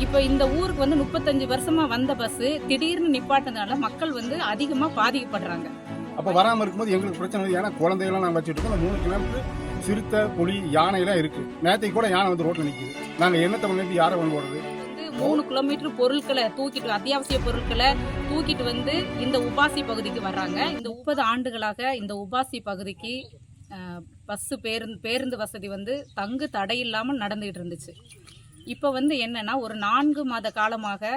இப்போ இந்த ஊருக்கு வந்து 35 வருஷமா வந்த பஸ் திடீர்னு நிப்பாட்டினதுனால மக்கள் வந்து அதிகமா பாதிக்கப்படுறாங்க. அப்போ வராமல் இருக்கும்போது எங்களுக்கு பிரச்சனை இல்லை. ஏன்னா குழந்தைகள்லாம் நாங்கள் வச்சுட்டு இருக்கோம். அந்த 3 கிலோமீட்டர் சிறுத்தை, புலி, யானையெல்லாம் இருக்கு. நேற்றைக்கு கூட யானை வந்து ரோட்டில் நிற்குது. நாங்கள் என்னத்தை வந்து யாரை வந்து ஓடுறது? 3 கிலோமீட்டர் பொருட்களை தூக்கிட்டு, அத்தியாவசிய பொருட்களை தூக்கிட்டு வந்து இந்த உபாசி பகுதிக்கு வர்றாங்க. இந்த 30 ஆண்டுகளாக இந்த உபாசி பகுதிக்கு பஸ் பேருந்து வசதி வந்து தங்கு தடையில்லாமல் நடந்துகிட்டு இருந்துச்சு. இப்போ வந்து என்னன்னா, ஒரு 4 மாத காலமாக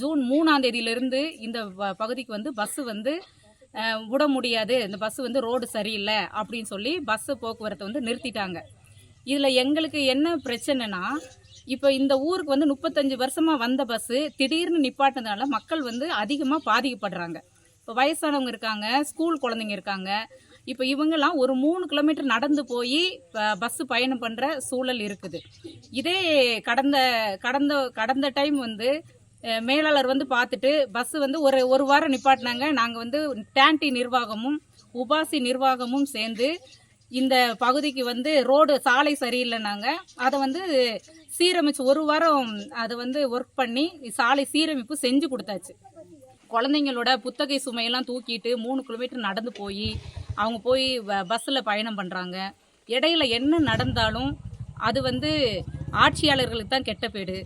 ஜூன் 3ஆம் தேதியிலிருந்து இந்த பகுதிக்கு வந்து பஸ் வந்து விட முடியாது, இந்த பஸ் வந்து ரோடு சரியில்லை அப்படின்னு சொல்லி பஸ் போக்குவரத்தை வந்து நிறுத்திட்டாங்க. இதில் எங்களுக்கு என்ன பிரச்சனைனா, இப்போ இந்த ஊருக்கு வந்து 35 வருஷமா வந்த பஸ் திடீர்னு நிப்பாட்டினதுனால மக்கள் வந்து அதிகமாக பாதிக்கப்படுறாங்க. இப்போ வயசானவங்க இருக்காங்க, ஸ்கூல் குழந்தைங்க இருக்காங்க. இப்போ இவங்கெல்லாம் ஒரு 3 கிலோமீட்டர் நடந்து போய் பஸ் பயணம் பண்ணுற சூழல் இருக்குது. இதே கடந்த டைம் வந்து மேலாளர் வந்து பார்த்துட்டு பஸ் வந்து ஒரு வாரம் நிப்பாட்டினாங்க. நாங்கள் வந்து டேண்டி நிர்வாகமும் உபாசி நிர்வாகமும் சேர்ந்து இந்த பகுதிக்கு வந்து ரோடு சாலை சரியில்லைனாங்க. அதை வந்து சீரமைச்சு ஒரு வாரம் அதை வந்து ஒர்க் பண்ணி சாலை சீரமைப்பு செஞ்சு கொடுத்தாச்சு. குழந்தைங்களோட புத்தகை சுமையெல்லாம் தூக்கிட்டு 3 கிலோமீட்டர் நடந்து போய் அவங்க போய் பஸ்ஸில் பயணம் பண்ணுறாங்க. இடையில என்ன நடந்தாலும் அது வந்து ஆட்சியாளர்களுக்கு தான் கெட்ட பேடு.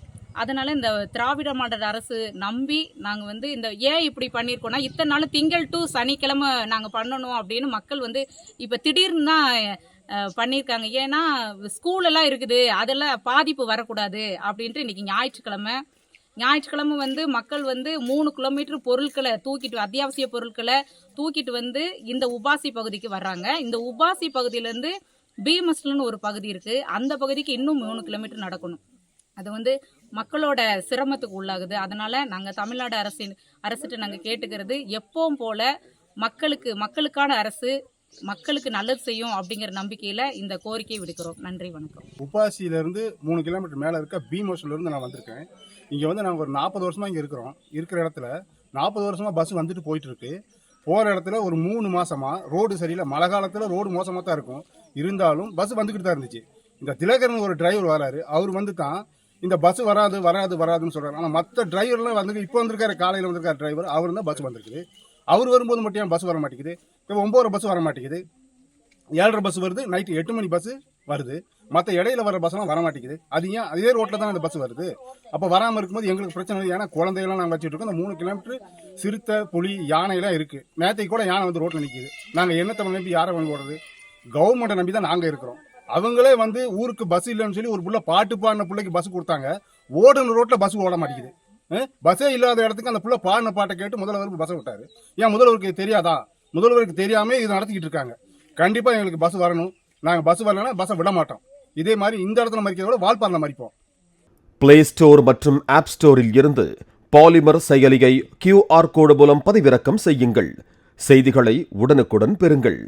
அதனால் இந்த திராவிட மாடல் அரசு நம்பி நாங்கள் வந்து இந்த ஏன் இப்படி பண்ணியிருக்கோன்னா, இத்தனை நாள் திங்கள் டு சனிக்கிழமை நாங்கள் பண்ணணும் அப்படின்னு மக்கள் வந்து இப்போ திடீர்னு தான் பண்ணியிருக்காங்க. ஏன்னா ஸ்கூலெல்லாம் இருக்குது, அதெல்லாம் பாதிப்பு வரக்கூடாது அப்படின்ட்டு இன்றைக்கி ஞாயிற்றுக்கிழமை வந்து மக்கள் வந்து 3 கிலோமீட்டர் பொருட்களை தூக்கிட்டு, அத்தியாவசிய பொருட்களை தூக்கிட்டு வந்து இந்த உபாசி பகுதிக்கு வர்றாங்க. இந்த உபாசி பகுதியிலேருந்து பீமஸ்லன்னு ஒரு பகுதி இருக்குது, அந்த பகுதிக்கு இன்னும் 3 கிலோமீட்டர் நடக்கணும். அது வந்து மக்களோட சிரமத்துக்கு உள்ளாகுது. அதனால் நாங்கள் தமிழ்நாடு அரசிட்ட நாங்கள் கேட்டுக்கிறது, எப்பவும் போல் மக்களுக்கான அரசு மக்களுக்கு நல்லது செய்யும் அப்படிங்கிற நம்பிக்கையில் இந்த கோரிக்கை விடுக்கிறோம். நன்றி, வணக்கம். உபாசியிலேருந்து 3 கிலோமீட்டர் மேலே இருக்க பீமஸ்லேருந்து நான் வந்திருக்கேன். இங்கே வந்து நாங்கள் ஒரு 40 வருஷமாக இங்கே இருக்கிறோம். இருக்கிற இடத்துல 40 வருஷமாக பஸ் வந்துட்டு போயிட்டுருக்கு. போகிற இடத்துல ஒரு 3 மாதமாக ரோடு சரியில்லை. மழை காலத்தில் ரோடு மோசமாக தான் இருக்கும், இருந்தாலும் பஸ் வந்துக்கிட்டு தான் இருந்துச்சு. இந்த திலகரன் ஒரு டிரைவர் வராரு, அவர் வந்து தான் இந்த பஸ் வராதுன்னு சொல்கிறாரு. ஆனால் மற்ற டிரைவர்லாம் வந்து இப்போ வந்திருக்காரு, காலையில் வந்திருக்காரு டிரைவர், அவர் தான் பஸ் வந்திருக்குது. அவர் வரும்போது மட்டும் ஏன் பஸ் வர மாட்டேங்குது? இப்போ 9 பஸ் வர மாட்டேங்குது, 7:30 பஸ் வருது, நைட்டு 8 மணி பஸ் வருது. மற்ற இடையில வர பஸ்லாம் வர மாட்டேங்குது. அது ஏன்? அதே ரோட்டில் தான் அந்த பஸ் வருது. அப்போ வராமல் இருக்கும்போது எங்களுக்கு பிரச்சனை இல்லை. ஏன்னா குழந்தைகள்லாம் நாங்கள் வச்சுட்டு இருக்கோம். அந்த 3 கிலோமீட்டர் சிறுத்தை, புலி, யானையெல்லாம் இருக்குது. நேற்றைக்கு கூட யானை வந்து ரோட்டில் நிற்கிது. நாங்கள் என்னத்தை நம்பி யாரை வந்து ஓடுறது? கவர்மெண்ட்டை நம்பி தான் நாங்கள் இருக்கிறோம். அவங்களே வந்து ஊருக்கு பஸ் இல்லைன்னு சொல்லி ஒரு புள்ள பாட்டு பாடின பிள்ளைக்கு பஸ் கொடுத்தாங்க. ஓடுன ரோட்டில் பஸ் ஓட மாட்டேங்குது. பஸ்ஸே இல்லாத இடத்துக்கு அந்த புள்ள பாடின பாட்டை கேட்டு முதல்வருக்கு பஸ்ஸை விட்டாரு. ஏன் முதல்வருக்கு தெரியாதா? முதல்வருக்கு தெரியாமல் இது நடத்திக்கிட்டு இருக்காங்க. கண்டிப்பாக எங்களுக்கு பஸ் வரணும். நாங்கள் பஸ் வரலன்னா பஸ்ஸை விட மாட்டோம். இதே மாதிரி இந்த இடத்துல மறிக்கிறத விட வால்பாறையில் மறிப்போம். பிளே ஸ்டோர் மற்றும் ஆப் ஸ்டோரில் இருந்து பாலிமர் செயலியை QR கோடு மூலம் பதிவிறக்கம் செய்யுங்கள். செய்திகளை உடனுக்குடன் பெறுங்கள்.